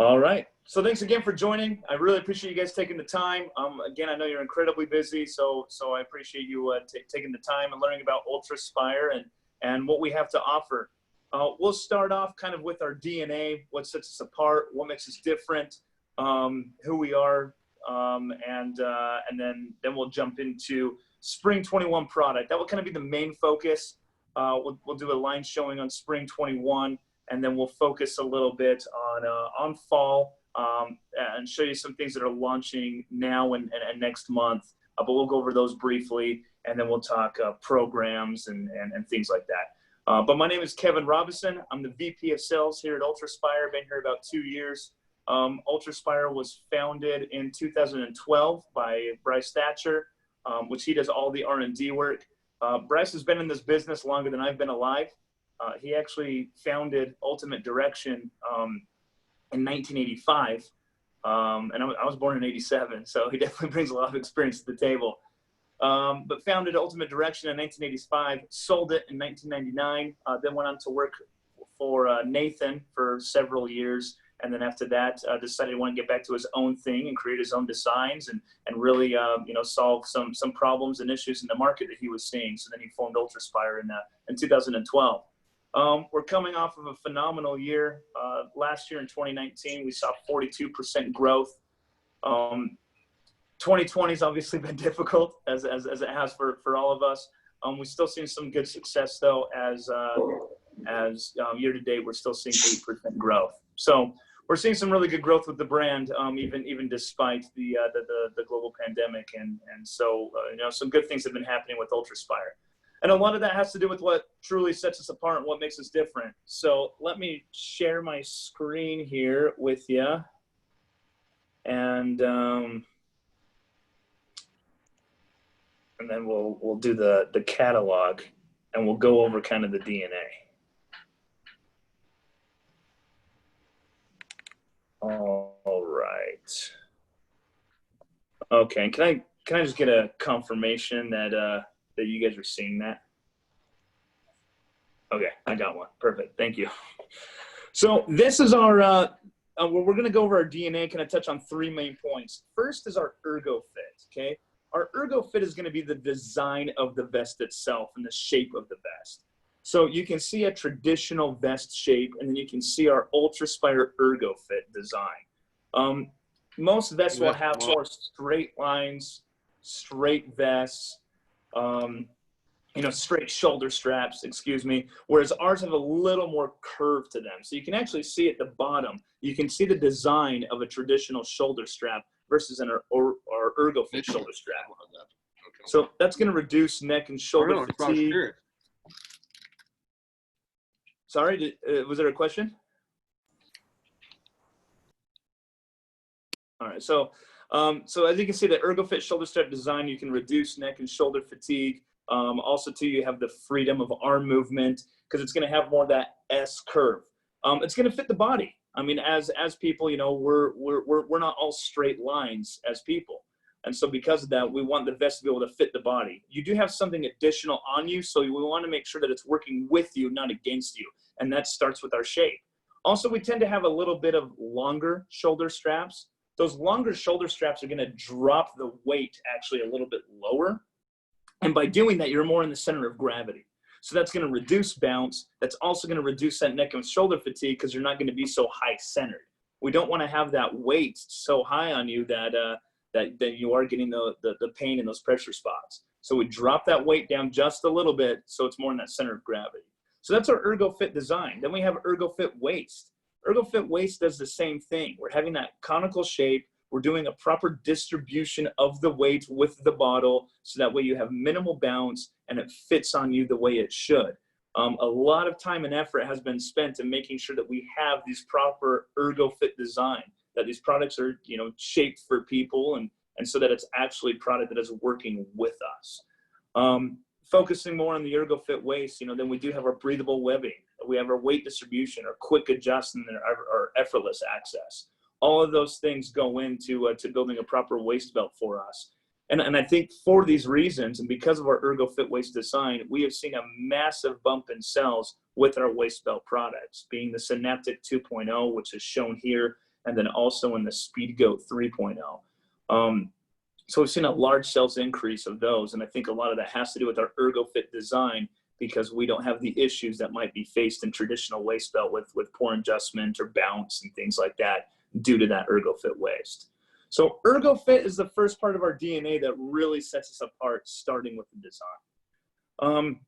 All right. So thanks again for joining. I really appreciate you guys taking the time. Again, I know you're incredibly busy, so I appreciate you taking the time and learning about UltrAspire and what we have to offer. We'll start off kind of with our DNA, what sets us apart, what makes us different, who we are, and then we'll jump into Spring 21 product. That will kind of be the main focus. We'll do a line showing on Spring 21. And then we'll focus a little bit on fall and show you some things that are launching now and next month. But we'll go over those briefly, and then we'll talk programs and things like that. But my name is Kevin Robinson. I'm the VP of Sales here at UltrAspire. Been here about 2 years. UltrAspire was founded in 2012 by Bryce Thatcher, which he does all the R&D work. Bryce has been in this business longer than I've been alive. He actually founded Ultimate Direction in 1985, and I was born in 87, so he definitely brings a lot of experience to the table. But founded Ultimate Direction in 1985, sold it in 1999, then went on to work for Nathan for several years, and then after that decided he wanted to get back to his own thing and create his own designs and really solve some problems and issues in the market that he was seeing. So then he formed UltrAspire in 2012. We're coming off of a phenomenal year. Last year in 2019, we saw 42% growth. 2020 has obviously been difficult, as it has for all of us. We've still seen some good success, though, as year to date, we're still seeing 8% growth. So we're seeing some really good growth with the brand, even despite the global pandemic. And so, some good things have been happening with UltrAspire. And a lot of that has to do with what truly sets us apart and what makes us different. So let me share my screen here with you. And then we'll do the catalog, and we'll go over kind of the DNA. All right. Okay, can I just get a confirmation that you guys are seeing that? Okay, I got one. Perfect. Thank you. So this is our, we're going to go over our DNA, kind of touch on 3 main points. First is our ergo fit, okay? Our ergo fit is going to be the design of the vest itself and the shape of the vest. So you can see a traditional vest shape, and then you can see our UltrAspire ergo fit design. Most vests will have more straight lines, straight vests, straight shoulder straps, whereas ours have a little more curve to them. So you can actually see at the bottom, you can see the design of a traditional shoulder strap versus our ergo fit shoulder strap. Okay. So that's going to reduce neck and shoulder fatigue. Sorry, was there a question? All right, so as you can see, the ergo fit shoulder strap design, you can reduce neck and shoulder fatigue. Also, too, you have the freedom of arm movement because it's going to have more of that S curve. It's going to fit the body. I mean, as people, we're not all straight lines as people, and so because of that, we want the vest to be able to fit the body. You do have something additional on you, so we want to make sure that it's working with you, not against you, and that starts with our shape. Also, we tend to have a little bit of longer shoulder straps. Those longer shoulder straps are going to drop the weight actually a little bit lower. And by doing that, you're more in the center of gravity. So that's going to reduce bounce. That's also going to reduce that neck and shoulder fatigue because you're not going to be so high centered. We don't want to have that weight so high on you that you are getting the pain in those pressure spots. So we drop that weight down just a little bit so it's more in that center of gravity. So that's our ergo fit design. Then we have ergo fit waist. Ergo fit waist does the same thing. We're having that conical shape. We're doing a proper distribution of the weight with the bottle so that way you have minimal bounce and it fits on you the way it should. A lot of time and effort has been spent in making sure that we have these proper ergo fit design, that these products are shaped for people and so that it's actually a product that is working with us. Focusing more on the ergo fit waist, then we do have our breathable webbing. We have our weight distribution, our quick adjustment, and our effortless access. All of those things go into building a proper waist belt for us. And I think for these reasons, and because of our ergo fit waist design, we have seen a massive bump in sales with our waist belt products, being the Synaptic 2.0, which is shown here, and then also in the Speedgoat 3.0. So we've seen a large sales increase of those, and I think a lot of that has to do with our ErgoFit design, because we don't have the issues that might be faced in traditional waist belt with poor adjustment or bounce and things like that due to that ErgoFit waist. So ErgoFit is the first part of our DNA that really sets us apart, starting with the design.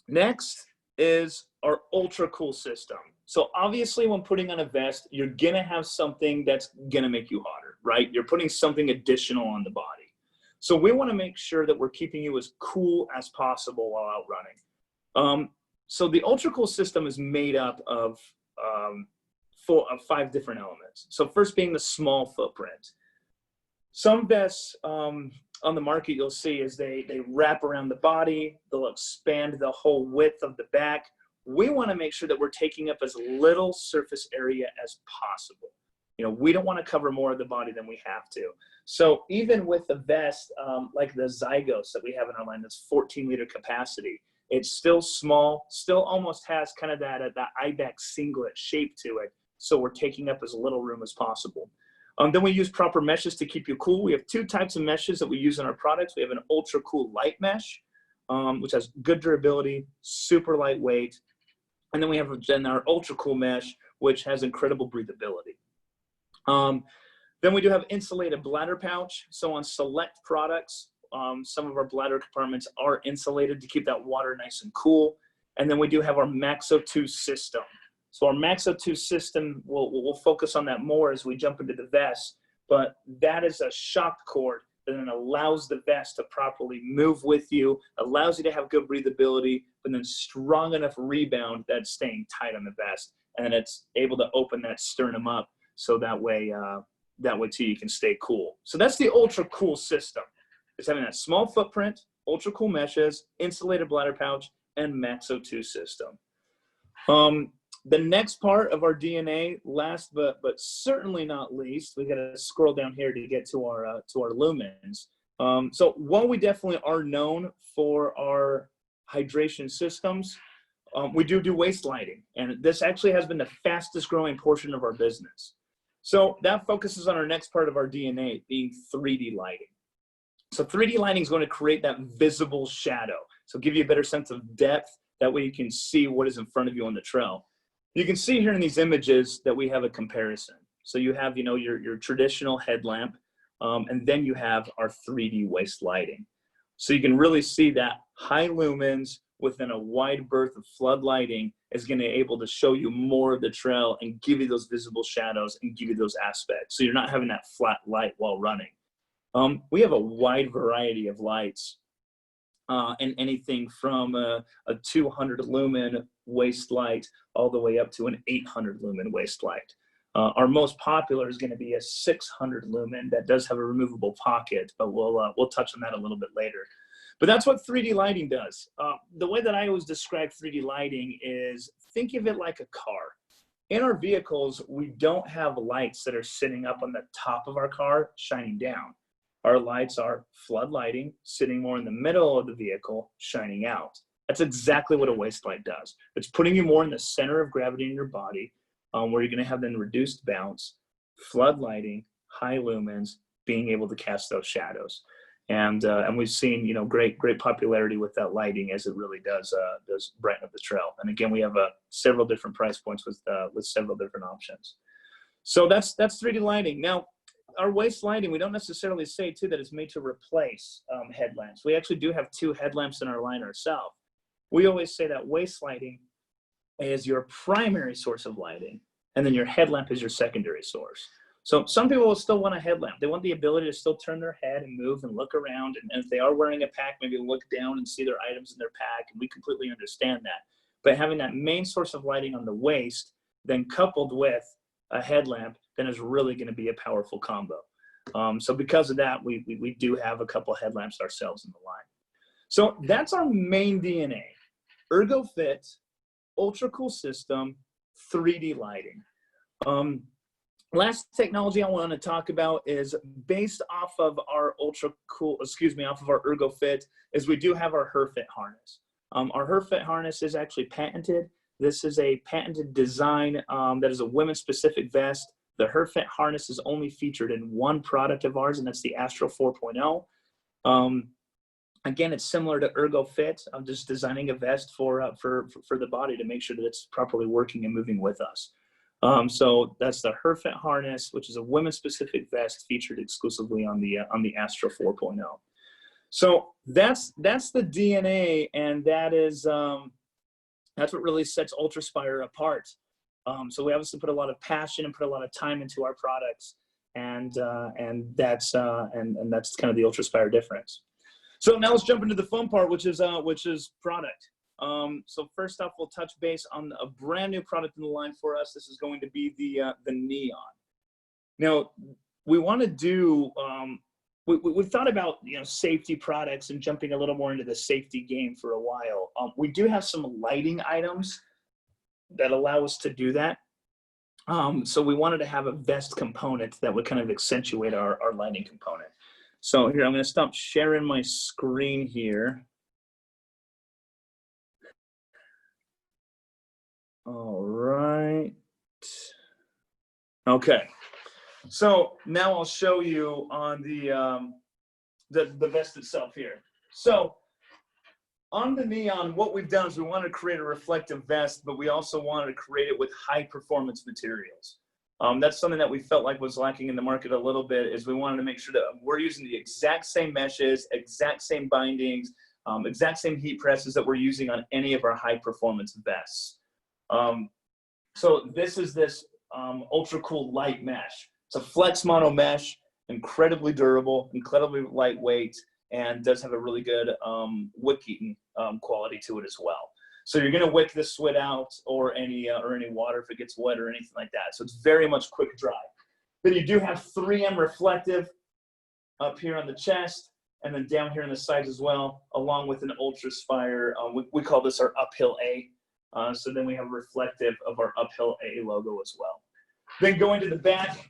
Next is our ultra cool system. So obviously when putting on a vest, you're gonna have something that's gonna make you hotter, right? You're putting something additional on the body. So we wanna make sure that we're keeping you as cool as possible while out running. So the ultra cool system is made up of 5 different elements. So first being the small footprint. Some vests on the market you'll see is they wrap around the body, they'll expand the whole width of the back. We want to make sure that we're taking up as little surface area as possible. You know, we don't want to cover more of the body than we have to. So even with the vest, like the Zygos that we have in our line, that's 14-liter capacity, it's still small, still almost has kind of that Ibex singlet shape to it. So we're taking up as little room as possible. Then we use proper meshes to keep you cool. We have 2 types of meshes that we use in our products. We have an ultra cool light mesh, which has good durability, super lightweight. And then we have our ultra cool mesh, which has incredible breathability. Then we do have insulated bladder pouch. So on select products, some of our bladder compartments are insulated to keep that water nice and cool. And then we do have our Maxo 2 system. So our Maxo 2 system, we'll focus on that more as we jump into the vest, but that is a shock cord that then allows the vest to properly move with you, allows you to have good breathability, but then strong enough rebound that's staying tight on the vest, and then it's able to open that sternum up so that way too you can stay cool. So that's the ultra cool system. It's having that small footprint, ultra cool meshes, insulated bladder pouch, and Maxo 2 system. The next part of our DNA, last but certainly not least, we got to scroll down here to get to our lumens. So while we definitely are known for our hydration systems, we do waist lighting, and this actually has been the fastest growing portion of our business. So that focuses on our next part of our DNA, being 3D lighting. So 3D lighting is going to create that visible shadow, so give you a better sense of depth. That way you can see what is in front of you on the trail. You can see here in these images that we have a comparison. So you have, your traditional headlamp, and then you have our 3D waist lighting. So you can really see that high lumens within a wide berth of flood lighting is going to be able to show you more of the trail and give you those visible shadows and give you those aspects. So you're not having that flat light while running. We have a wide variety of lights, and anything from a 200 lumen waist light all the way up to an 800 lumen waist light. Our most popular is going to be a 600 lumen that does have a removable pocket, but we'll touch on that a little bit later. But that's what 3D lighting does. The way that I always describe 3D lighting is, think of it like a car. In our vehicles, we don't have lights that are sitting up on the top of our car shining down. Our lights are flood lighting, sitting more in the middle of the vehicle, shining out. That's exactly what a waist light does. It's putting you more in the center of gravity in your body, where you're going to have then reduced bounce, flood lighting, high lumens, being able to cast those shadows. And we've seen, great popularity with that lighting, as it really does brighten up the trail. And again, we have several different price points with several different options. So that's 3D lighting. Now, our waist lighting, we don't necessarily say too that it's made to replace headlamps. We actually do have 2 headlamps in our line ourselves. We always say that waist lighting is your primary source of lighting, and then your headlamp is your secondary source. So some people will still want a headlamp. They want the ability to still turn their head and move and look around, and if they are wearing a pack, maybe look down and see their items in their pack, and we completely understand that. But having that main source of lighting on the waist, then coupled with a headlamp, then is really going to be a powerful combo. So because of that, we do have a couple headlamps ourselves in the line. So that's our main DNA: ErgoFit, ultra cool system, 3D lighting. Last technology I want to talk about is based off of our off of our ErgoFit, is we do have our HerFit harness. Our HerFit harness is actually patented. This is a patented design that is a women's specific vest The HerFit harness is only featured in one product of ours, and that's the Astro 4.0. Again, it's similar to ErgoFit. I'm just designing a vest for the body to make sure that it's properly working and moving with us. So that's the HerFit harness, which is a women-specific vest featured exclusively on the Astro 4.0. So that's the DNA, and that is that's what really sets UltrAspire apart. So we obviously put a lot of passion and put a lot of time into our products, and that's kind of the UltrAspire difference. So now let's jump into the fun part, which is product. So first off, we'll touch base on a brand new product in the line for us. This is going to be the Neon. Now we want to do we've thought about safety products and jumping a little more into the safety game for a while. We do have some lighting items that allow us to do that. So we wanted to have a vest component that would kind of accentuate our lighting component. So here, I'm going to stop sharing my screen here. All right. Okay. So now I'll show you on the vest itself here. So on the Neon, what we've done is we wanted to create a reflective vest, but we also wanted to create it with high performance materials. That's something that we felt like was lacking in the market a little bit, is we wanted to make sure that we're using the exact same meshes, exact same bindings, exact same heat presses that we're using on any of our high performance vests. So this is this ultra cool light mesh. It's a flex mono mesh, incredibly durable, incredibly lightweight, and does have a really good wick-eating quality to it as well. So you're gonna wick this sweat out or any water if it gets wet or anything like that. So it's very much quick dry. Then you do have 3M reflective up here on the chest, and then down here on the sides as well, along with an UltrAspire. We call this our uphill A. So then we have reflective of our uphill A logo as well. Then going to the back,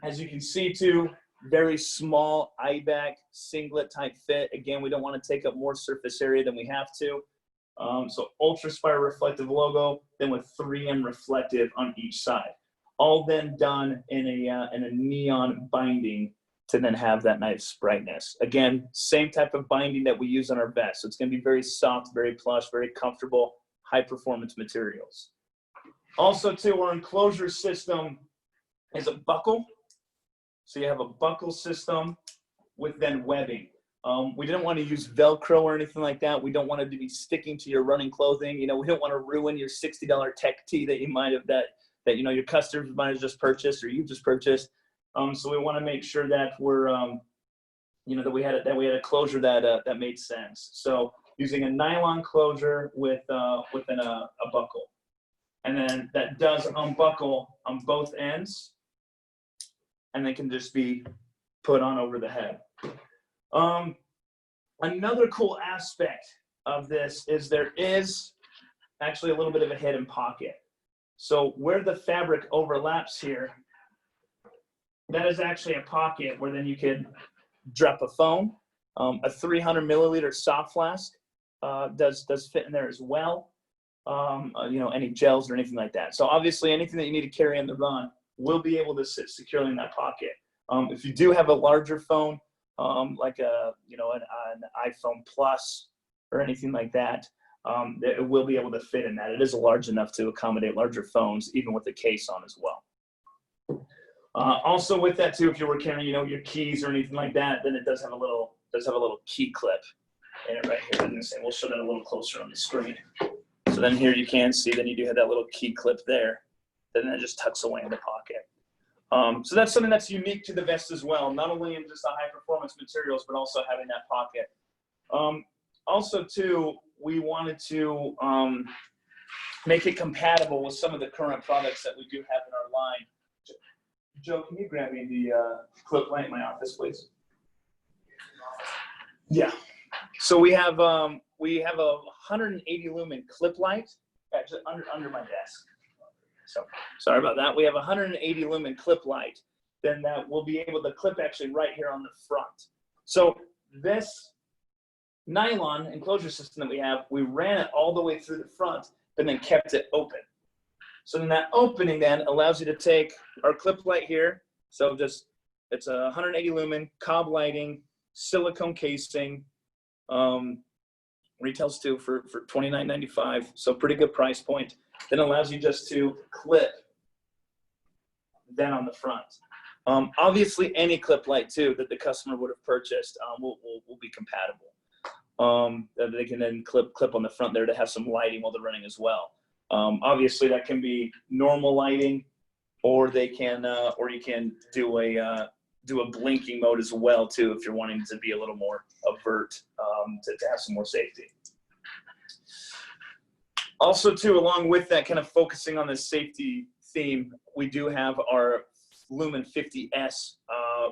as you can see too, very small eye-back singlet type fit. Again, we don't want to take up more surface area than we have to. So UltrAspire reflective logo, then with 3M reflective on each side. All then done in a neon binding to then have that nice brightness. Again, same type of binding that we use on our vest. So it's going to be very soft, very plush, very comfortable, high performance materials. Also too, our enclosure system is a buckle. So you have a buckle system with then webbing. We didn't want to use Velcro or anything like that. We don't want it to be sticking to your running clothing. We don't want to ruin your $60 tech tee that you might have that your customers might have just purchased or you just purchased. So we want to make sure that we're that we had a closure that made sense. So using a nylon closure within a buckle, and then that does unbuckle on both ends, and they can just be put on over the head. Another cool aspect of this is there is actually a little bit of a hidden pocket. So where the fabric overlaps here, that is actually a pocket where then you could drop a phone. A 300 milliliter soft flask does fit in there as well. Any gels or anything like that. So obviously anything that you need to carry on the run will be able to sit securely in that pocket. If you do have a larger phone, like an iPhone Plus or anything like that, it will be able to fit in that. It is large enough to accommodate larger phones, even with the case on as well. Also with that too, if you were carrying, your keys or anything like that, then it does have a little key clip in it right here. We'll show that a little closer on the screen. So then here you can see, then you do have that little key clip there, then it just tucks away in the pocket. So that's something that's unique to the vest as well, not only in just the high performance materials, but also having that pocket. Also too, we wanted to make it compatible with some of the current products that we do have in our line. Joe, can you grab me the clip light in my office, please? Yeah. So we have a 180 lumen clip light actually under my desk. So sorry about that. We have a 180 lumen clip light. Then that will be able to clip actually right here on the front. So this nylon enclosure system that we have, we ran it all the way through the front, but then kept it open. So then that opening then allows you to take our clip light here. So just, it's a 180 lumen, cob lighting, silicone casing, retails too for $29.95. So pretty good price point. Then allows you just to clip then on the front. Obviously any clip light too that the customer would have purchased will be compatible. They can then clip on the front there to have some lighting while they're running as well. Obviously that can be normal lighting, or they can, or you can do a blinking mode as well too if you're wanting to be a little more avert, to have some more safety. Also too, along with that, kind of focusing on the safety theme, we do have our Lumen 50S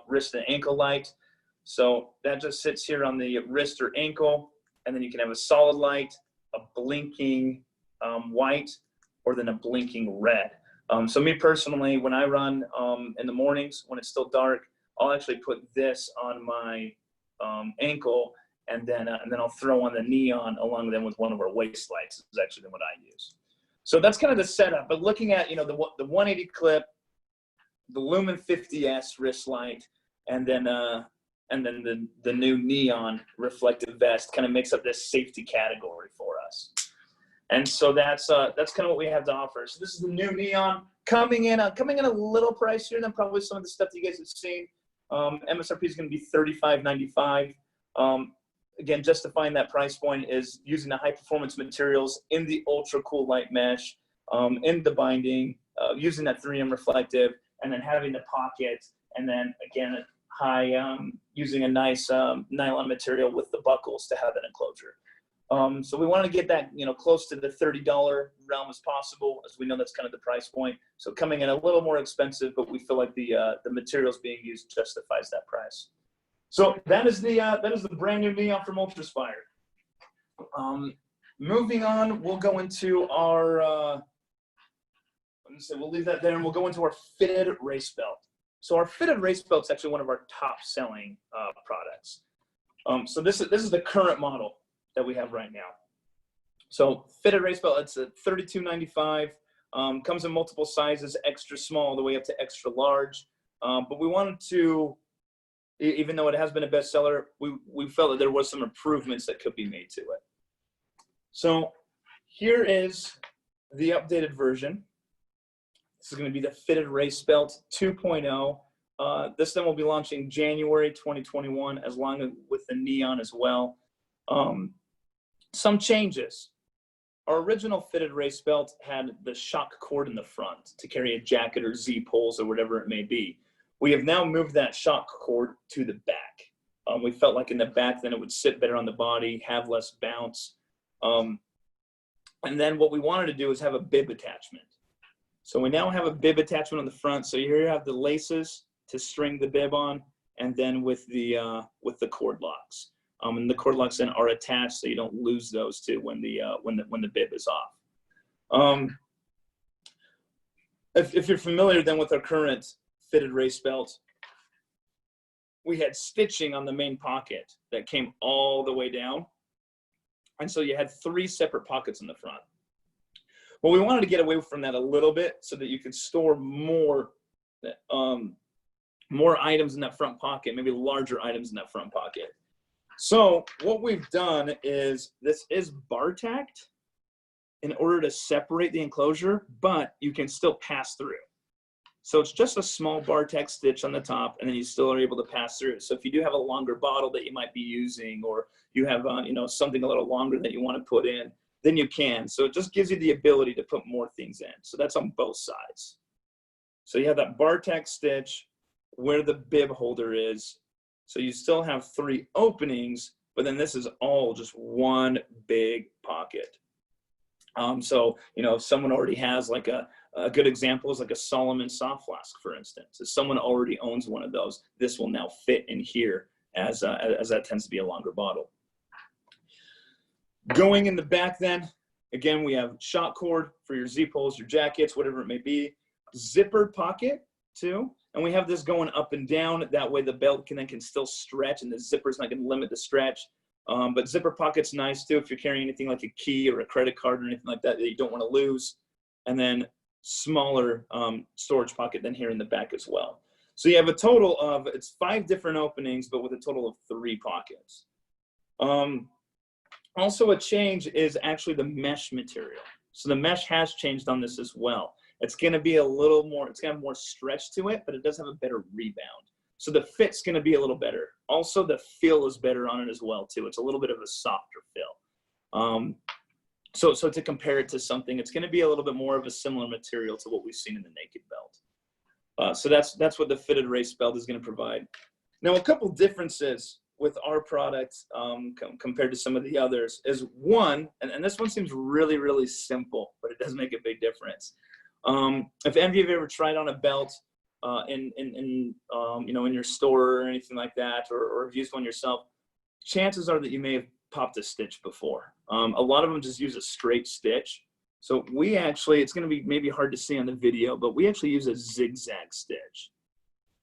wrist and ankle light. So that just sits here on the wrist or ankle, and then you can have a solid light, a blinking white, or then a blinking red. So me personally, when I run in the mornings when it's still dark, I'll actually put this on my ankle, and then I'll throw on the neon along with them with one of our waist lights is actually what I use. So that's kind of the setup. But looking at, you know, the 180 clip, the Lumen 50S wrist light, and then the new neon reflective vest kind of makes up this safety category for us. And so that's kind of what we have to offer. So this is the new neon coming in a little pricier than probably some of the stuff that you guys have seen. MSRP is going to be $35.95. Again, justifying that price point is using the high performance materials in the ultra cool light mesh, in the binding, using that 3M reflective, and then having the pocket, and then again using a nice nylon material with the buckles to have that enclosure. So we want to get that, you know, close to the $30 realm as possible, as we know that's kind of the price point. So coming in a little more expensive, but we feel like the materials being used justifies that price. So that is the brand new neon from UltrAspire. Moving on, we'll go into our we'll leave that there, and we'll go into our fitted race belt. So our fitted race belt is actually one of our top selling products. So this is the current model that we have right now. So fitted race belt, it's a $32.95. Comes in multiple sizes, extra small all the way up to extra large. But we wanted to, even though it has been a bestseller, we felt that there was some improvements that could be made to it. So here is the updated version. This is going to be the fitted race belt 2.0. This then will be launching January 2021, as long as with the neon as well. Some changes. Our original fitted race belt had the shock cord in the front to carry a jacket or Z-poles or whatever it may be. We have now moved that shock cord to the back. We felt like in the back then it would sit better on the body, have less bounce. And then what we wanted to do is have a bib attachment. So we now have a bib attachment on the front. So here you have the laces to string the bib on, and then with the cord locks. And the cord locks then are attached, so you don't lose those too when the bib is off. If you're familiar then with our current fitted race belt, we had stitching on the main pocket that came all the way down, and so you had 3 separate pockets in the front. Well, we wanted to get away from that a little bit so that you could store more items in that front pocket, maybe larger items in that front pocket. So what we've done is, this is bar tacked in order to separate the enclosure, but you can still pass through. So it's just a small bar tack stitch on the top, and then you still are able to pass through. So if you do have a longer bottle that you might be using, or you have you know, something a little longer that you want to put in, then you can. So it just gives you the ability to put more things in. So that's on both sides. So you have that bar tack stitch where the bib holder is. So you still have 3 openings, but then this is all just one big pocket. So, you know, if someone already has like a good example is like a Solomon soft flask, for instance. If someone already owns one of those, this will now fit in here as that tends to be a longer bottle. Going in the back then, again, we have shock cord for your Z-poles, your jackets, whatever it may be. Zippered pocket too. And we have this going up and down. That way the belt can still stretch, and the zipper's not going to limit the stretch. But zipper pocket's nice too if you're carrying anything like a key or a credit card or anything like that that you don't want to lose. And then smaller storage pocket than here in the back as well. So you have a total of, it's 5 different openings, but with a total of 3 pockets. Also a change is actually the mesh material. So the mesh has changed on this as well. It's gonna be a little more, it's gonna have more stretch to it, but it does have a better rebound. So the fit's gonna be a little better. Also the feel is better on it as well too. It's a little bit of a softer feel. So to compare it to something, it's gonna be a little bit more of a similar material to what we've seen in the naked belt. So that's what the fitted race belt is gonna provide. Now a couple differences with our product compared to some of the others is one, and this one seems really, really simple, but it does make a big difference. If any of you have ever tried on a belt in your store or anything like that, or have used one yourself, chances are that you may have popped a stitch before. A lot of them just use a straight stitch. So we actually, it's going to be maybe hard to see on the video, but we actually use a zigzag stitch.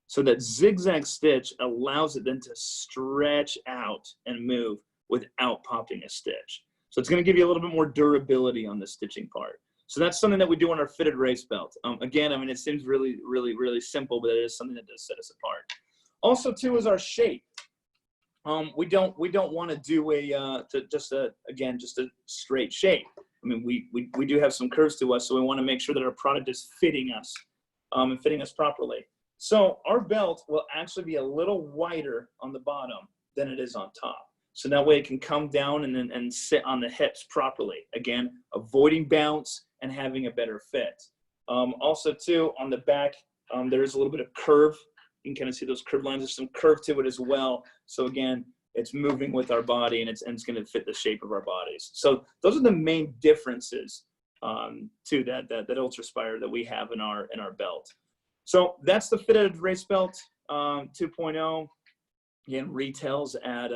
So that zigzag stitch allows it then to stretch out and move without popping a stitch. So it's going to give you a little bit more durability on the stitching part. So that's something that we do on our fitted race belt. Again, I mean, it seems really, really, really simple, but it is something that does set us apart. Also, too, is our shape. We don't want to do just a straight shape. I mean, we do have some curves to us, so we want to make sure that our product is fitting us and fitting us properly. So our belt will actually be a little wider on the bottom than it is on top. So that way it can come down and sit on the hips properly. Again, avoiding bounce and having a better fit. Also too, on the back, there is a little bit of curve. You can kind of see those curved lines. There's some curve to it as well. So again, it's moving with our body and it's going to fit the shape of our bodies. So those are the main differences to that UltrAspire that we have in our belt. So that's the fitted race belt 2.0. Again, retails at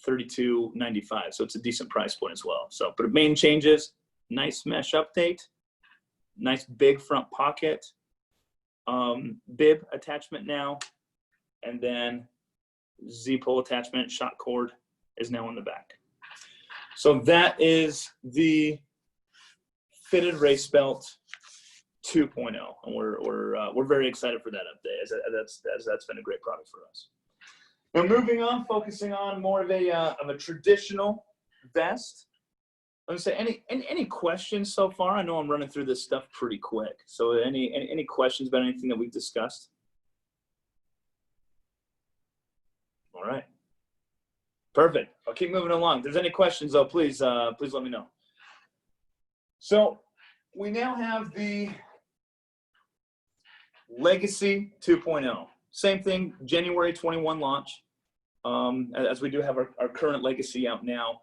$32.95. So it's a decent price point as well. So, but main changes: nice mesh update, nice big front pocket, bib attachment now, and then Z-pull attachment, shot cord is now on the back. So that is the fitted race belt 2.0, and we're very excited for that update, as that's been a great product for us. Now moving on, focusing on more of a traditional vest. Let me say, any questions so far? I know I'm running through this stuff pretty quick. So any questions about anything that we've discussed? All right, perfect. I'll keep moving along. If there's any questions, though, please let me know. So we now have the Legacy 2.0. Same thing, January 21 launch, as we do have our current Legacy out now.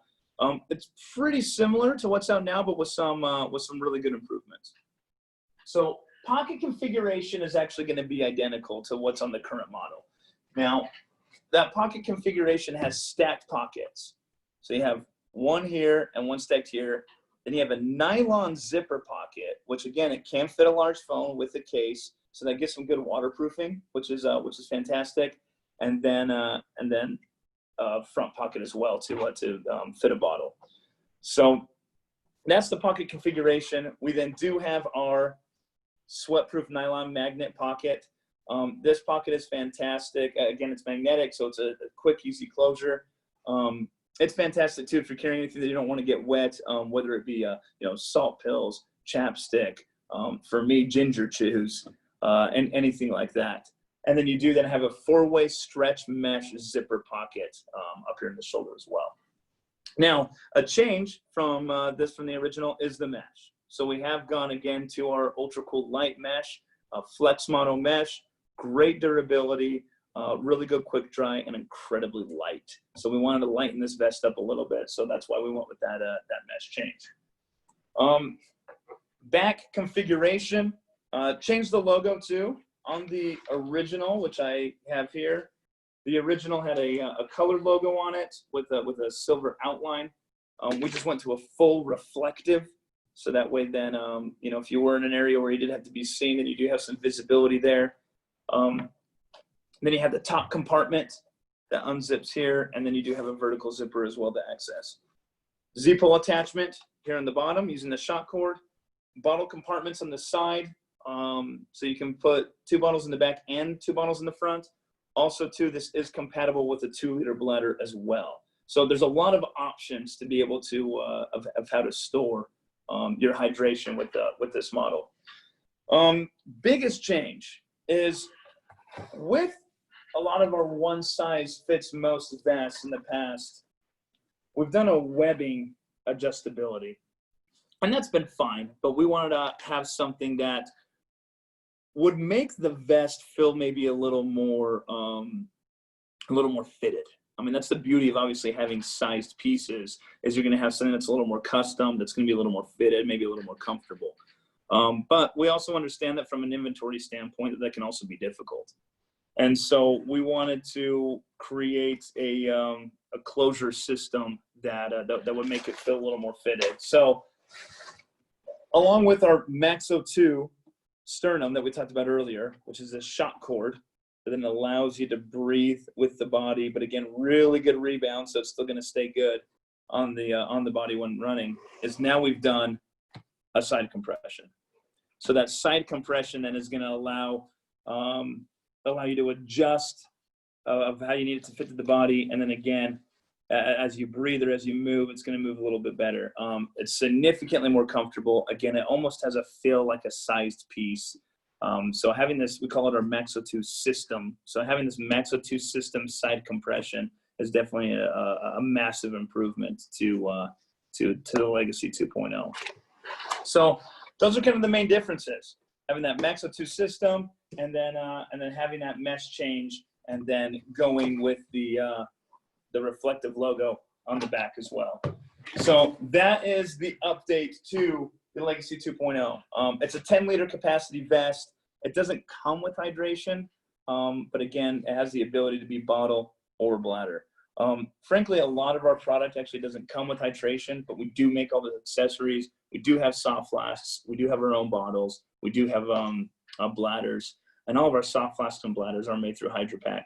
It's pretty similar to what's out now, but with some really good improvements. So pocket configuration is actually going to be identical to what's on the current model. Now, that pocket configuration has stacked pockets. So you have one here and one stacked here. Then you have a nylon zipper pocket, which again, it can fit a large phone with a case. So that gets some good waterproofing, which is fantastic. And then front pocket as well to fit a bottle. So that's the pocket configuration. We then do have our sweat-proof nylon magnet pocket. This pocket is fantastic. Again, it's magnetic, so it's a quick, easy closure. It's fantastic too if you're carrying anything that you don't want to get wet, whether it be salt pills, chapstick, for me, ginger chews, and anything like that. And then you do then have a 4-way stretch mesh zipper pocket up here in the shoulder as well. Now, a change from the original is the mesh. So we have gone again to our Ultra Cool Light mesh, Flex Mono mesh, great durability, really good quick dry, and incredibly light. So we wanted to lighten this vest up a little bit, so that's why we went with that mesh change. Back configuration, changed the logo too. On the original, which I have here, the original had a colored logo on it with a silver outline. We just went to a full reflective, so that way then, if you were in an area where you did have to be seen, then you do have some visibility there. Then you have the top compartment that unzips here, and then you do have a vertical zipper as well to access. Z-pull attachment here on the bottom using the shot cord. bottle compartments on the side. So you can put 2 bottles in the back and 2 bottles in the front. Also, too, this is compatible with a 2-liter bladder as well. So there's a lot of options to be able to of how to store your hydration with this model. Biggest change is with a lot of our one size fits most vests in the past, we've done a webbing adjustability, and that's been fine, but we wanted to have something that would make the vest feel maybe a little more fitted. I mean, that's the beauty of obviously having sized pieces, is you're going to have something that's a little more custom, that's going to be a little more fitted, maybe a little more comfortable. But we also understand that from an inventory standpoint, that can also be difficult. And so we wanted to create a closure system that would make it feel a little more fitted. So along with our Maxo 2 sternum that we talked about earlier, which is a shock cord that then allows you to breathe with the body, but again, really good rebound, so it's still going to stay good on the body when running, is now we've done a side compression. So that side compression then is going to allow you to adjust of how you need it to fit to the body, and then again, as you breathe or as you move, it's going to move a little bit better. It's significantly more comfortable. Again, it almost has a feel like a sized piece. So having this, we call it our Maxo 2 system. So having this Maxo 2 system side compression is definitely a massive improvement to the Legacy 2.0. So those are kind of the main differences. Having that Maxo 2 system, and then having that mesh change, and then going with the reflective logo on the back as well. So that is the update to the Legacy 2.0. It's a 10-liter capacity vest. It doesn't come with hydration, but again, it has the ability to be bottle or bladder. Frankly, a lot of our product actually doesn't come with hydration, but we do make all the accessories. We do have soft flasks. We do have our own bottles. We do have bladders, and all of our soft flasks and bladders are made through HydraPack.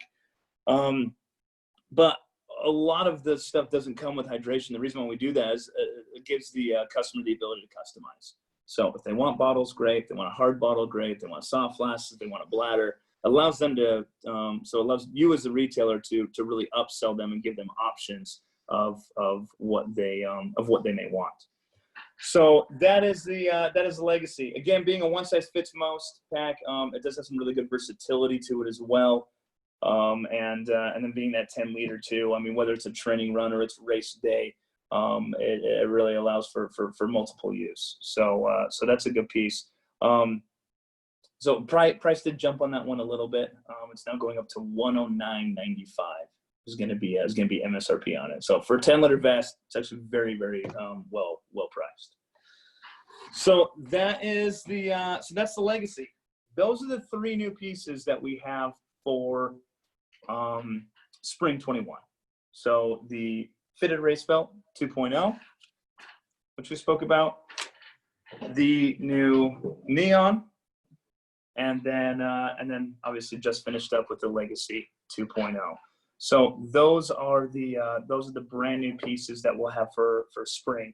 But a lot of the stuff doesn't come with hydration. The reason why we do that is it gives the customer the ability to customize. So if they want bottles, great. If they want a hard bottle, great. If they want soft flasks, if they want a bladder, it allows them to, so it allows you as the retailer to really upsell them and give them options of what they may want. So that is the Legacy. Again, being a one size fits most pack, it does have some really good versatility to it as well. And then being that 10-liter too. I mean, whether it's a training run or it's race day, it really allows for multiple use. So that's a good piece. So price did jump on that one a little bit. It's now going up to $109.95. Is going to be MSRP on it. So for a 10-liter vest, it's actually very, very well priced. So that is that's the Legacy. Those are the 3 new pieces that we have for Spring 21. So the fitted race belt 2.0, which we spoke about, the new neon, and then obviously just finished up with the Legacy 2.0. So those are the brand new pieces that we'll have for spring.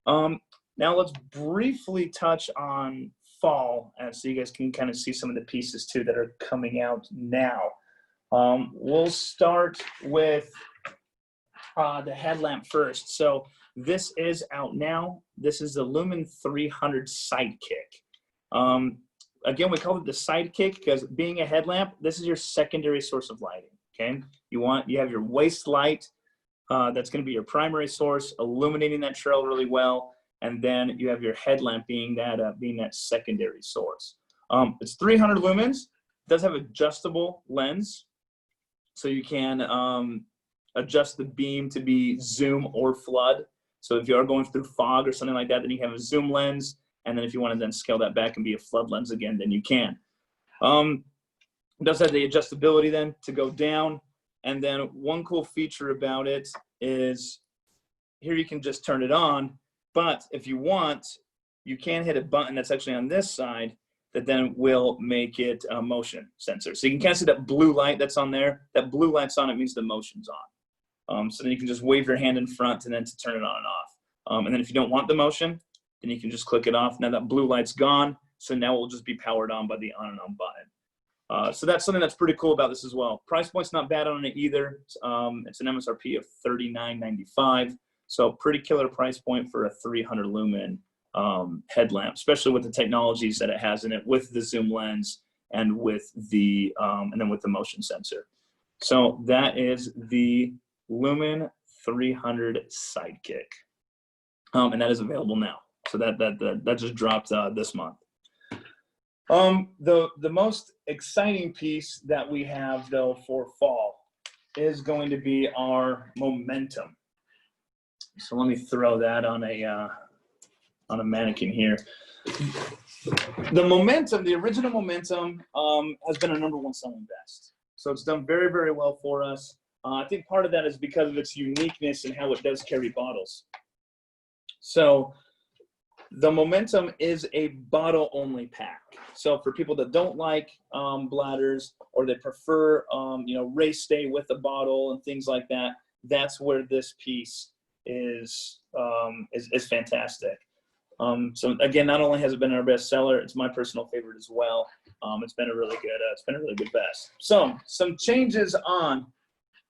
Now let's briefly touch on fall, so you guys can kind of see some of the pieces too that are coming out now. We'll start with the headlamp first. So this is out now. This is the Lumen 300 Sidekick. Again, we call it the Sidekick because being a headlamp, this is your secondary source of lighting. Okay, you have your waist light that's going to be your primary source, illuminating that trail really well, and then you have your headlamp being that secondary source. It's 300 lumens. It does have adjustable lens, so you can adjust the beam to be zoom or flood. So if you are going through fog or something like that, then you have a zoom lens, and then if you want to then scale that back and be a flood lens again, then you can. It does have the adjustability then to go down. And then one cool feature about it is here you can just turn it on, but if you want, you can hit a button that's actually on this side that then will make it a motion sensor. So you can kind of see that blue light that's on there. That blue light's on, it means the motion's on. So then you can just wave your hand in front and then to turn it on and off. And then if you don't want the motion, then you can just click it off. Now that blue light's gone, so now it will just be powered on by the on and on button. So that's something that's pretty cool about this as well. Price point's not bad on it either. It's an MSRP of $39.95. So pretty killer price point for a 300 lumen headlamp, especially with the technologies that it has in it, with the zoom lens and with the and then with the motion sensor. So that is the Lumen 300 Sidekick, and that is available now. So that just dropped this month. The most exciting piece that we have though for fall is going to be our Momentum. So let me throw that on a mannequin here. The Momentum, the original Momentum, has been a #1 selling vest. So it's done very, very well for us. I think part of that is because of its uniqueness and how it does carry bottles. So the Momentum is a bottle-only pack. So for people that don't like bladders, or they prefer, race day with a bottle and things like that, that's where this piece is fantastic. So again, not only has it been our best seller, it's my personal favorite as well. It's been a really good vest. So some changes on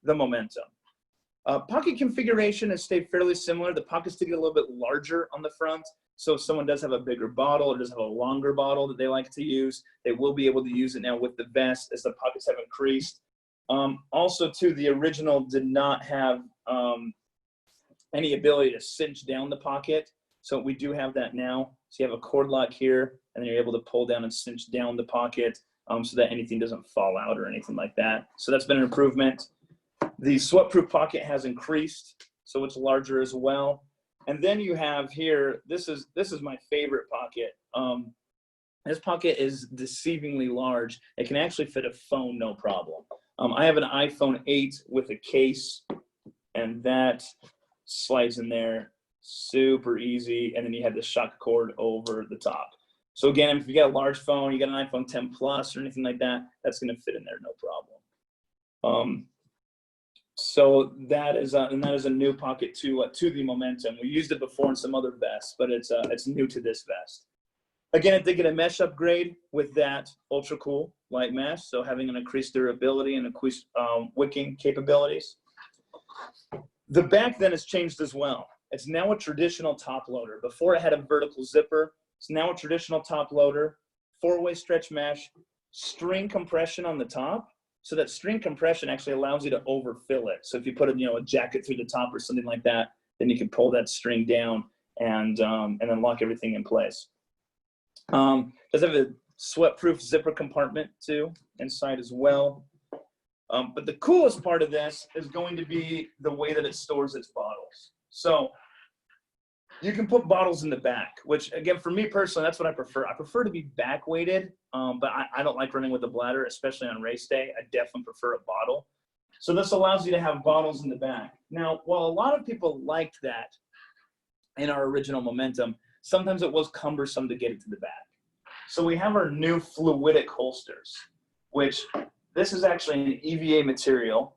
the Momentum. Pocket configuration has stayed fairly similar. The pockets do get a little bit larger on the front. So if someone does have a bigger bottle or does have a longer bottle that they like to use, they will be able to use it now with the vest as the pockets have increased. Also too, the original did not have any ability to cinch down the pocket. So we do have that now. So you have a cord lock here, and then you're able to pull down and cinch down the pocket so that anything doesn't fall out or anything like that. So that's been an improvement. The sweat-proof pocket has increased, so it's larger as well. And then you have here, this is my favorite pocket. This pocket is deceivingly large. It can actually fit a phone, no problem. I have an iPhone 8 with a case, and that slides in there super easy. And then you have the shock cord over the top. So again, if you got a large phone, you got an iPhone 10 Plus or anything like that, that's going to fit in there, no problem. So that is a new pocket to the Momentum. We used it before in some other vests, but it's new to this vest. Again, it did get a mesh upgrade with that ultra cool light mesh, so having an increased durability and increased wicking capabilities. The back then has changed as well. It's now a traditional top loader. Before it had a vertical zipper. It's now a traditional top loader, 4-way stretch mesh, string compression on the top. So that string compression actually allows you to overfill it. So if you put a jacket through the top or something like that, then you can pull that string down and then lock everything in place. Does have a sweat-proof zipper compartment too inside as well. But the coolest part of this is going to be the way that it stores its bottles. So you can put bottles in the back, which again, for me personally, that's what I prefer. I prefer to be back weighted, but I don't like running with a bladder, especially on race day. I definitely prefer a bottle. So this allows you to have bottles in the back. Now, while a lot of people liked that in our original Momentum, sometimes it was cumbersome to get it to the back. So we have our new fluidic holsters, which this is actually an EVA material,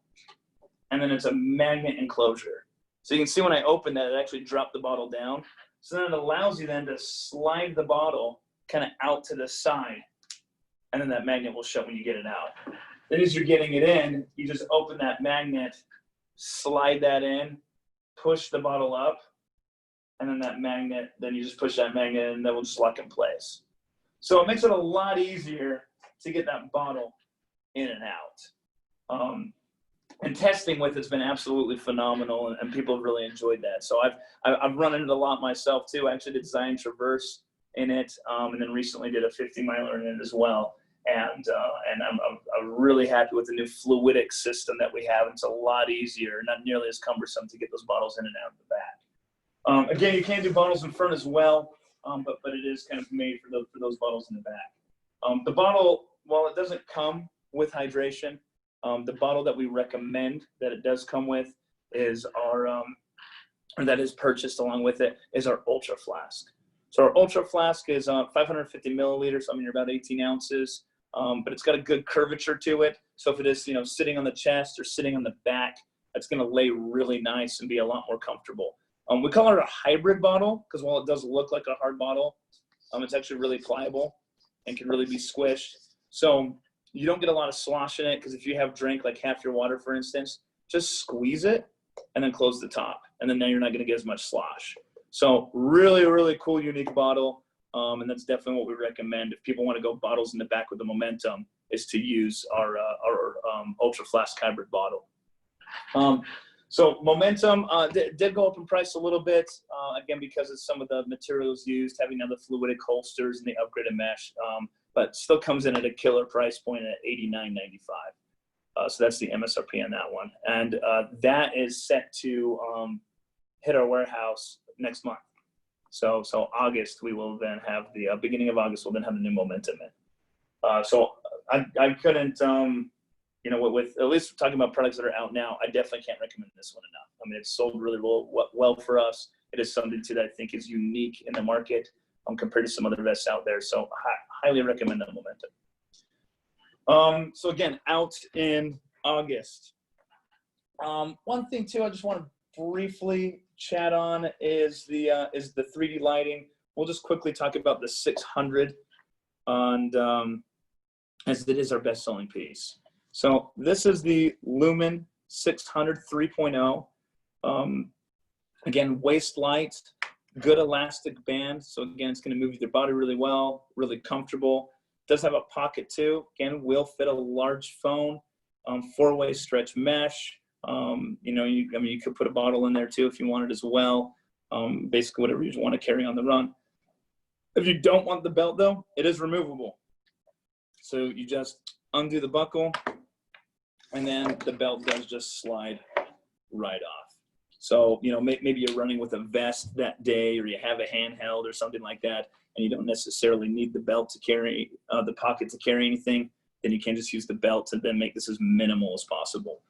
and then it's a magnet enclosure. So you can see when I open that, it actually dropped the bottle down. So then it allows you then to slide the bottle kind of out to the side, and then that magnet will shut when you get it out. Then as you're getting it in, you just open that magnet, slide that in, push the bottle up, and then that magnet, then you just push that magnet and that will just lock in place. So it makes it a lot easier to get that bottle in and out. And testing with it's been absolutely phenomenal, and people have really enjoyed that. So I've run into it a lot myself too. I actually did Zion Traverse in it, and then recently did a 50-miler in it as well. And I'm really happy with the new fluidic system that we have. It's a lot easier, not nearly as cumbersome to get those bottles in and out of the back. Again, you can do bottles in front as well, but it is kind of made for those bottles in the back. The bottle, while it doesn't come with hydration, the bottle that we recommend that it does come with is our, or that is purchased along with it, is our Ultra Flask. So our Ultra Flask is 550 milliliters, I mean, you're about 18 ounces, but it's got a good curvature to it. So if it is, sitting on the chest or sitting on the back, it's gonna lay really nice and be a lot more comfortable. We call it a hybrid bottle because while it does look like a hard bottle, it's actually really pliable and can really be squished. So you don't get a lot of slosh in it because if you have drank like half your water, for instance, just squeeze it and then close the top. And then now you're not going to get as much slosh. So really, really cool, unique bottle. And that's definitely what we recommend. If people want to go bottles in the back with the momentum, is to use our Ultra Flask hybrid bottle. So momentum did go up in price a little bit, again, because of some of the materials used, having now the fluidic holsters and the upgraded mesh, but still comes in at a killer price point at $89.95. So that's the MSRP on that one. And that is set to hit our warehouse next month. So August, we will then have the beginning of August, we'll then have the new momentum in. So I couldn't, you know, with at least talking about products that are out now, I definitely can't recommend this one enough. I mean, it's sold really well for us. It is something too that I think is unique in the market compared to some other vests out there. So I highly recommend that momentum. So again, out in August. One thing too, I just want to briefly chat on is the 3D lighting. We'll just quickly talk about the 600, and as it is our best-selling piece. So this is the Lumen 600 3.0. Again, waist light, good elastic band. So again, it's going to move your body really well, really comfortable. Does have a pocket too. Again, will fit a large phone. 4-way stretch mesh. You know, you could put a bottle in there too if you wanted as well. Basically, whatever you want to carry on the run. If you don't want the belt though, it is removable. So you just undo the buckle, and then the belt does just slide right off. So, you know, maybe you're running with a vest that day, or you have a handheld or something like that, and you don't necessarily need the belt to carry, the pocket to carry anything, then you can just use the belt to then make this as minimal as possible.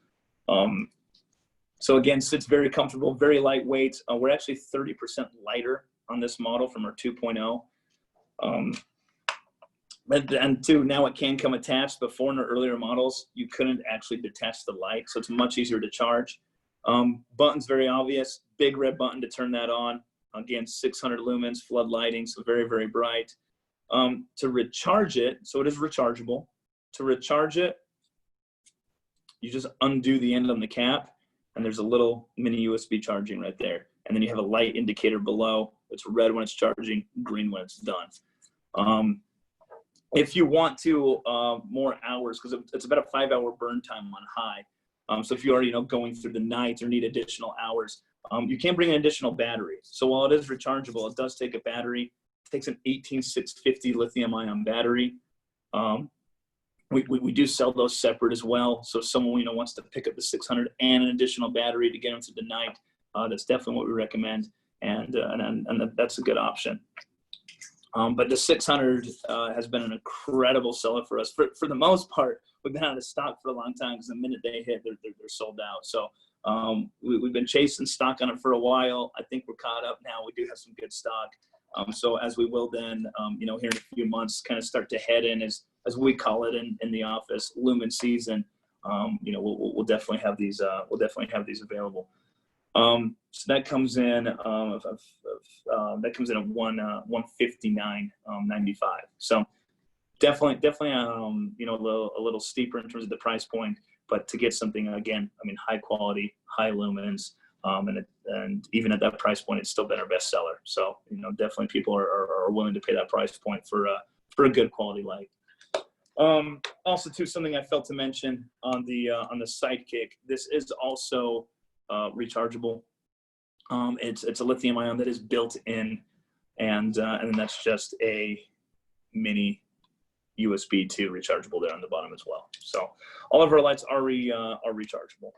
So again, sits very comfortable, very lightweight. We're actually 30% lighter on this model from our 2.0. And two, now it can come attached. Before in our earlier models, you couldn't actually detach the light, so it's much easier to charge. Button's very obvious, big red button to turn that on. Again, 600 lumens, flood lighting, so very, very bright. To recharge it, so it is rechargeable. To recharge it, you just undo the end on the cap, and there's a little mini USB charging right there. And then you have a light indicator below. It's red when it's charging, green when it's done. If you want to more hours, because it's about a 5-hour burn time on high. So if you're already going through the night or need additional hours, you can bring an additional battery. So while it is rechargeable, it does take a battery. It takes an 18650 lithium-ion battery. We do sell those separate as well. So if someone wants to pick up the 600 and an additional battery to get them through the night, that's definitely what we recommend, and that's a good option. But the 600 has been an incredible seller for us. For the most part, we've been out of stock for a long time because the minute they hit, they're sold out. So we've been chasing stock on it for a while. I think we're caught up now. We do have some good stock. So as we will then, here in a few months, kind of start to head in, as we call it in the office, Lumen season. We'll definitely have these. We'll definitely have these available. So that comes in at 159.95. So definitely a little steeper in terms of the price point, but to get something, again, high quality, high lumens, and even at that price point, it's still been our best seller. So definitely people are willing to pay that price point for a good quality light. Also too, something I failed to mention on the Sidekick, this is also rechargeable. It's a lithium ion that is built in, and then that's just a mini USB 2 rechargeable there on the bottom as well. So all of our lights are rechargeable.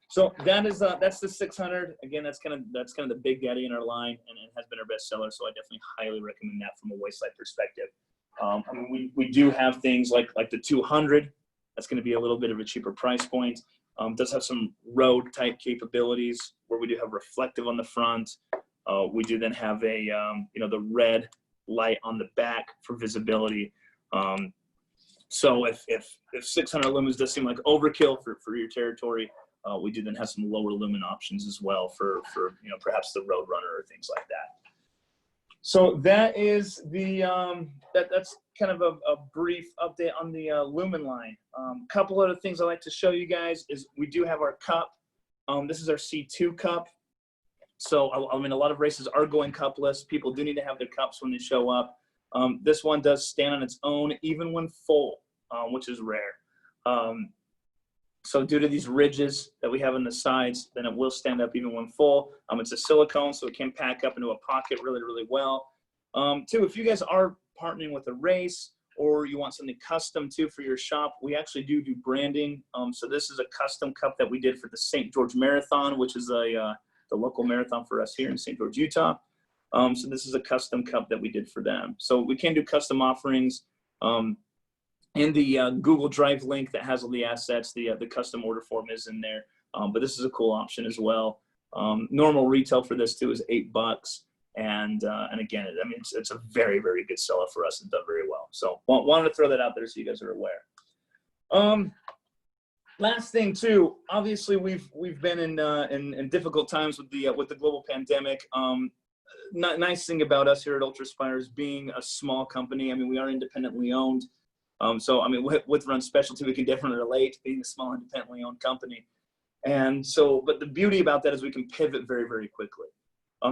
So that's the 600. Again, that's kind of the big daddy in our line, and it has been our best seller. So I definitely highly recommend that from a waist light perspective. We do have things like the 200. That's going to be a little bit of a cheaper price point. Does have some road type capabilities where we do have reflective on the front. We do then have the red light on the back for visibility. So if 600 lumens does seem like overkill for your territory, we do then have some lower lumen options as well for you know, perhaps the Roadrunner or things like that. So that is the that's kind of a brief update on the lumen line. Couple other things I'd like to show you guys is we do have our cup. This is our C2 cup. So I mean, a lot of races are going cupless. People do need to have their cups when they show up. This one does stand on its own even when full, which is rare. So due to these ridges that we have on the sides, then it will stand up even when full. It's a silicone, so it can pack up into a pocket really, really well. Too, if you guys are partnering with a race or you want something custom too for your shop, we actually do branding. So this is a custom cup that we did for the St. George Marathon, which is the local marathon for us here in St. George, Utah. So this is a custom cup that we did for them. So we can do custom offerings. In the Google Drive link that has all the assets, the custom order form is in there. But this is a cool option as well. Normal retail for this too is $8. And again, I mean, it's a very, very good seller for us and done very well. So wanted to throw that out there so you guys are aware. Last thing too, obviously we've been in difficult times with the global pandemic. Nice thing about us here at UltrAspire is being a small company. I mean, we are independently owned. So, I mean, with Run Specialty, we can definitely relate being a small independently owned company. And so, but the beauty about that is we can pivot very, very quickly.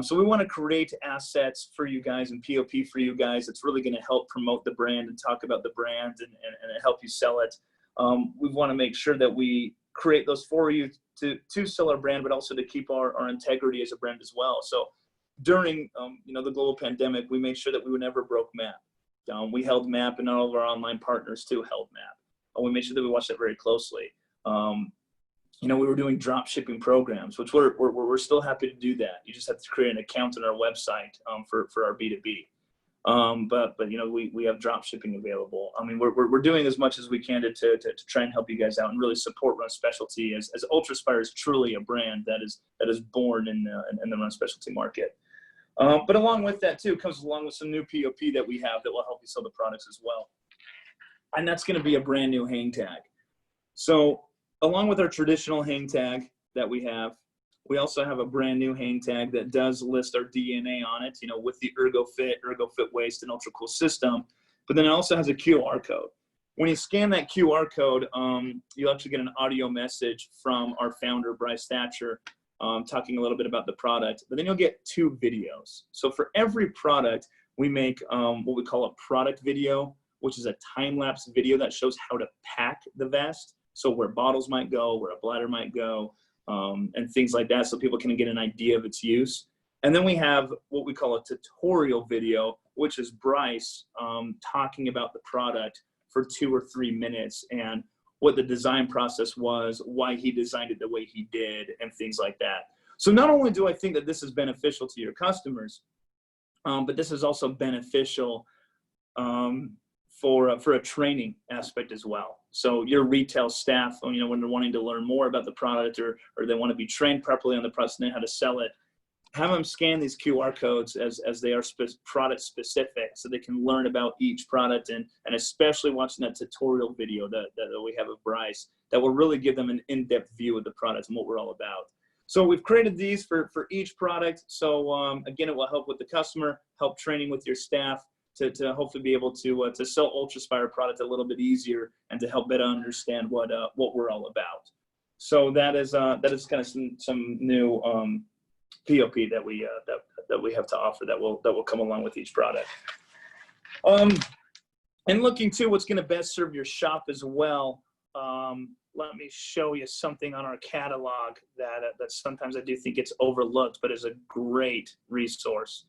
So we want to create assets for you guys and POP for you guys. It's really going to help promote the brand and talk about the brand and help you sell it. We want to make sure that we create those for you to sell our brand, but also to keep our integrity as a brand as well. So during, you know, the global pandemic, we made sure that we never broke MAP. We held MAP, and all of our online partners too held MAP. We made sure that we watched that very closely. You know, we were doing drop shipping programs, which we're still happy to do that. You just have to create an account on our website for our B2B. But you know, we have drop shipping available. I mean, we're doing as much as we can to try and help you guys out and really support Run Specialty as UltrAspire is truly a brand that is born in the Run Specialty market. But along with that too comes along with some new POP that we have that will help you sell the products as well. And that's going to be a brand new hang tag. So along with our traditional hang tag that we also have a brand new hang tag that does list our DNA on it, you know, with the ErgoFit waist, and ultra cool system. But then it also has a QR code. When you scan that QR code, you'll actually get an audio message from our founder, Bryce Thatcher, talking a little bit about the product, but then you'll get 2 videos. So for every product, we make what we call a product video, which is a time-lapse video that shows how to pack the vest. So where bottles might go, where a bladder might go, and things like that, so people can get an idea of its use. And then we have what we call a tutorial video, which is Bryce talking about the product for 2 or 3 minutes and what the design process was, why he designed it the way he did, and things like that. So not only do I think that this is beneficial to your customers, but this is also beneficial for a training aspect as well. So your retail staff, you know, when they're wanting to learn more about the product or they want to be trained properly on the product and how to sell it, have them scan these QR codes as they are product specific, so they can learn about each product, and especially watching that tutorial video that we have of Bryce that will really give them an in-depth view of the product and what we're all about. So we've created these for each product. So again, it will help with the customer, help training with your staff to hopefully be able to sell UltrAspire product a little bit easier and to help better understand what we're all about. So that is kind of some new POP that we have to offer that will come along with each product. And looking to what's going to best serve your shop as well. Let me show you something on our catalog that sometimes I do think it's overlooked, but is a great resource.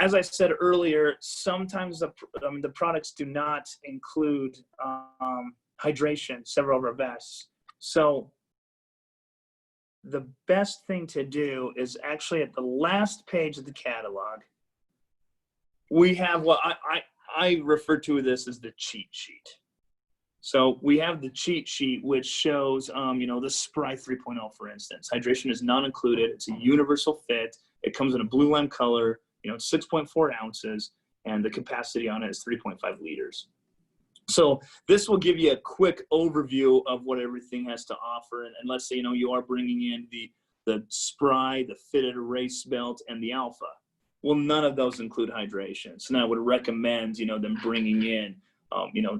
As I said earlier, sometimes the products do not include hydration, several of our vests. So the best thing to do is actually at the last page of the catalog, we have what I refer to this as the cheat sheet. So we have the cheat sheet, which shows, you know, the Spry 3.0, for instance. Hydration is not included. It's a universal fit. It comes in a blue lime color. You know, it's 6.4 ounces, and the capacity on it is 3.5 liters. So this will give you a quick overview of what everything has to offer. And let's say, you are bringing in the Spry, the fitted race belt, and the Alpha. Well, none of those include hydration. So now I would recommend, them bringing in,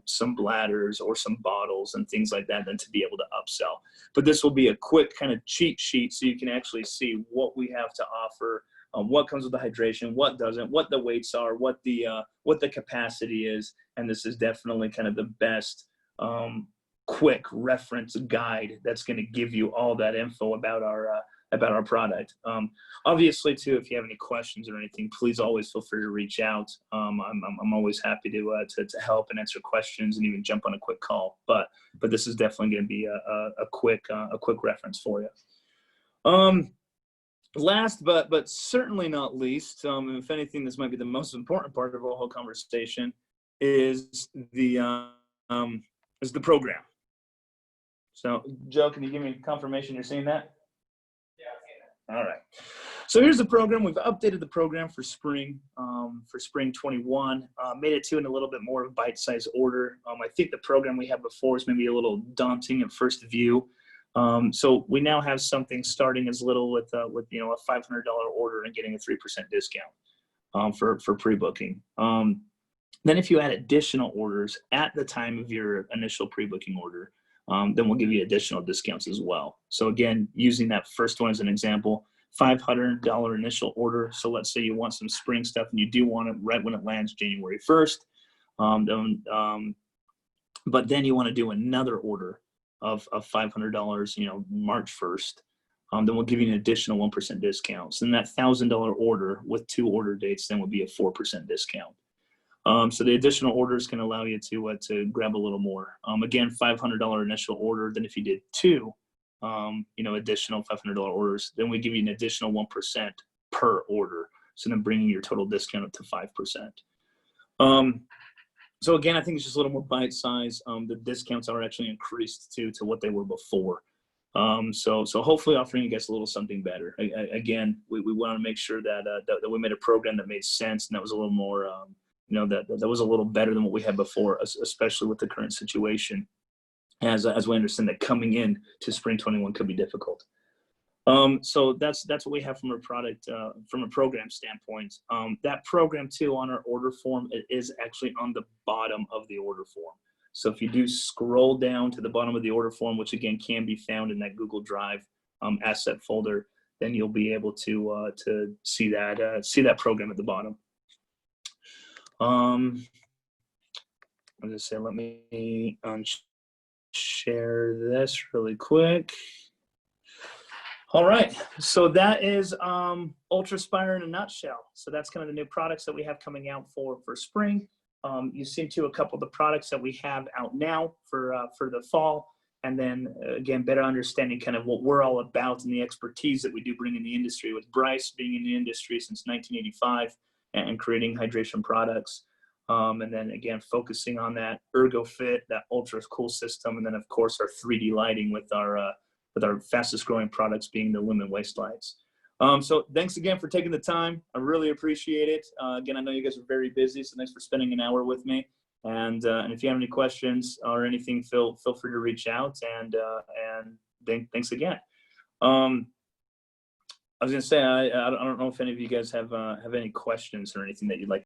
some bladders or some bottles and things like that, then to be able to upsell. But this will be a quick kind of cheat sheet so you can actually see what we have to offer, what comes with the hydration, what doesn't, what the weights are, what the capacity is. And this is definitely kind of the best quick reference guide that's going to give you all that info about our product. Obviously, too, if you have any questions or anything, please always feel free to reach out. I'm always happy to help and answer questions and even jump on a quick call. But this is definitely going to be a quick reference for you. Last but certainly not least, if anything, this might be the most important part of our whole conversation, is the program. So, Joe, can you give me confirmation you're seeing that? Yeah, I've seen that. All right. So here's the program. We've updated the program for spring 21, made it in a little bit more of a bite-sized order. I think the program we had before is maybe a little daunting at first view. So we now have something starting as little with a $500 order and getting a 3% discount for pre-booking. Then if you add additional orders at the time of your initial pre-booking order, then we'll give you additional discounts as well. So again, using that first one as an example, $500 initial order. So let's say you want some spring stuff and you do want it right when it lands January 1st. But then you want to do another order of $500, March 1st. Then we'll give you an additional 1% discount. So then that $1,000 order with 2 order dates then would be a 4% discount. So the additional orders can allow you to grab a little more. Again, $500 initial order. Then if you did 2, additional $500 orders, then we give you an additional 1% per order. So then bringing your total discount up to 5%. So again, I think it's just a little more bite size. The discounts are actually increased to what they were before. So hopefully offering you guys a little something better. Again, we want to make sure that we made a program that made sense and that was a little more, that was a little better than what we had before, especially with the current situation, as we understand that coming in to spring 21 could be difficult. So that's what we have from a product, from a program standpoint. That program too on our order form, it is actually on the bottom of the order form. So if you do scroll down to the bottom of the order form, which again can be found in that Google Drive asset folder, then you'll be able to see that program at the bottom. I'm going to say, let me share this really quick. All right, so that is UltrAspire in a nutshell. So that's kind of the new products that we have coming out for spring. You've seen a couple of the products that we have out now for the fall. And then again, better understanding kind of what we're all about and the expertise that we do bring in the industry, with Bryce being in the industry since 1985 and creating hydration products. And then again, focusing on that ErgoFit, that ultra cool system. And then of course our 3D lighting with our fastest growing products being the Lumen Waist Lights. So thanks again for taking the time. I really appreciate it. Again, I know you guys are very busy, so thanks for spending an hour with me. And if you have any questions or anything, feel free to reach out. And thanks again. I was gonna say, I don't know if any of you guys have any questions or anything that you'd like